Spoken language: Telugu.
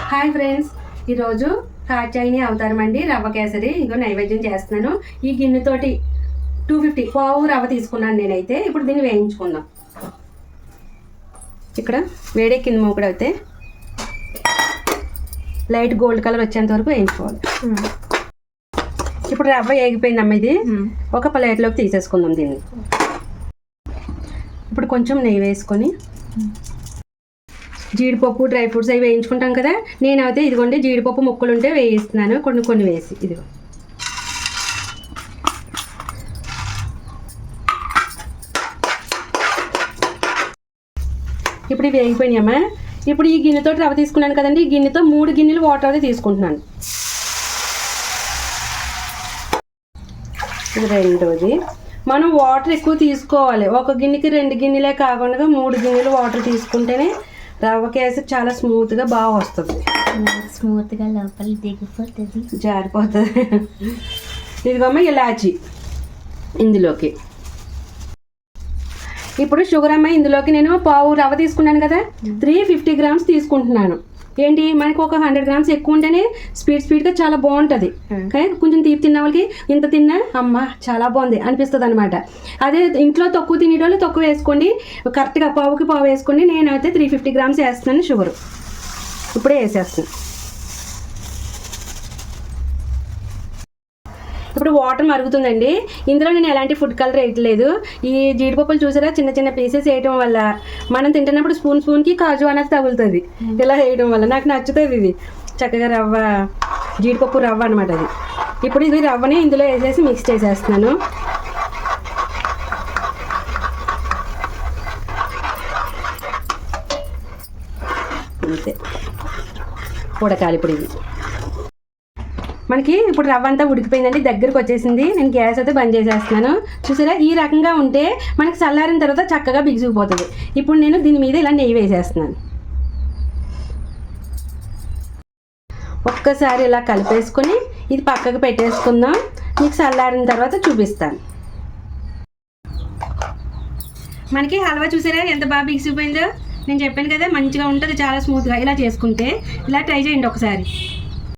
హాయ్ ఫ్రెండ్స్, ఈరోజు కాచాయిని అవతారం అండి. రవ్వ కేసరి ఇగో నైవేద్యం చేస్తున్నాను. ఈ గిన్నెతోటి 250 పావు రవ్వ తీసుకున్నాను నేనైతే. ఇప్పుడు దీన్ని వేయించుకుందాం. ఇక్కడ వేడెక్కింది మూకుడు అయితే లైట్ గోల్డ్ కలర్ వచ్చేంత వరకు వేయించుకోవాలి. ఇప్పుడు రవ్వ వేగిపోయింది అమ్మ. ఇది ఒక ప్లేట్లోకి తీసేసుకుందాం దీన్ని. ఇప్పుడు కొంచెం నెయ్యి వేసుకొని జీడిపప్పు డ్రై ఫ్రూట్స్ అవి వేయించుకుంటాం కదా. నేనైతే ఇదిగోండి జీడిపప్పు ముక్కలు ఉంటే వేయిస్తున్నాను, కొన్ని వేసి. ఇదిగో ఇప్పుడు ఇవి వేగిపోయినాయమ్మా. ఇప్పుడు ఈ గిన్నెతో రవ్వ తీసుకున్నాను కదండి, ఈ గిన్నెతో 3 గిన్నెలు వాటర్ అయితే తీసుకుంటున్నాను. ఇది రెండోది. మనం వాటర్ ఎక్కువ తీసుకోవాలి. ఒక గిన్నెకి 2 గిన్నెలే కాకుండా 3 గిన్నెలు వాటర్ తీసుకుంటేనే రవ్వ కేసరి చాలా స్మూత్గా బాగా వస్తుంది. స్మూత్గా లోపల దిగిపోతుంది, జారిపోతుంది. ఇదిగోమ్మ ఇలాచి ఇందులోకి. ఇప్పుడు షుగర్ అమ్మ ఇందులోకి నేను పావు రవ్వ తీసుకున్నాను కదా, 350 గ్రామ్స్ తీసుకుంటున్నాను. ఏంటి మనకు ఒక 100 గ్రామ్స్ ఎక్కువ ఉంటేనే స్పీడ్గా చాలా బాగుంటుంది. కానీ కొంచెం తీపి తిన్న వాళ్ళకి ఇంత తిన్నా అమ్మ చాలా బాగుంది అనిపిస్తుంది అనమాట. అదే ఇంట్లో తక్కువ తినేటోళ్ళు తక్కువ వేసుకోండి, కరెక్ట్గా పావుకి పావు వేసుకోండి. నేనైతే 350 గ్రామ్స్ వేస్తున్నాను షుగర్. ఇప్పుడే వేసేస్తాను. ఇప్పుడు వాటర్ మరుగుతుందండి. ఇందులో నేను ఎలాంటి ఫుడ్ కలర్ వేయట్లేదు. ఈ జీడిపప్పులు చూసారా, చిన్న చిన్న పీసెస్ వేయడం వల్ల మనం తింటున్నప్పుడు స్పూన్కి కాజు అనేది తగులుతుంది. ఇలా వేయడం వల్ల నాకు నచ్చుతుంది. ఇది చక్కగా రవ్వ, జీడిపప్పు రవ్వ అనమాట అది. ఇప్పుడు ఇది రవ్వని ఇందులో వేసేసి మిక్స్ చేసేస్తున్నాను. అంతే, ఉడకాలి. ఇప్పుడు ఇది మనకి ఇప్పుడు రవ్వ అంతా ఉడికిపోయిందండి, దగ్గరకు వచ్చేసింది. నేను గ్యాస్ అయితే బంద్ చేసేస్తున్నాను. చూసారా, ఈ రకంగా ఉంటే మనకి చల్లారిన తర్వాత చక్కగా బిగుసుకుపోతుంది. ఇప్పుడు నేను దీని మీద ఇలా నెయ్యి వేసేస్తున్నాను. ఒక్కసారి ఇలా కలిపేసుకొని ఇది పక్కకు పెట్టేసుకుందాం. మీకు చల్లారిన తర్వాత చూపిస్తాను. మనకి హల్వా చూసారా ఎంత బాగా బిగుసిపోయిందో. నేను చెప్పాను కదా మంచిగా ఉంటుంది, చాలా స్మూత్గా. ఇలా చేసుకుంటే ఇలా ట్రై చేయండి ఒకసారి.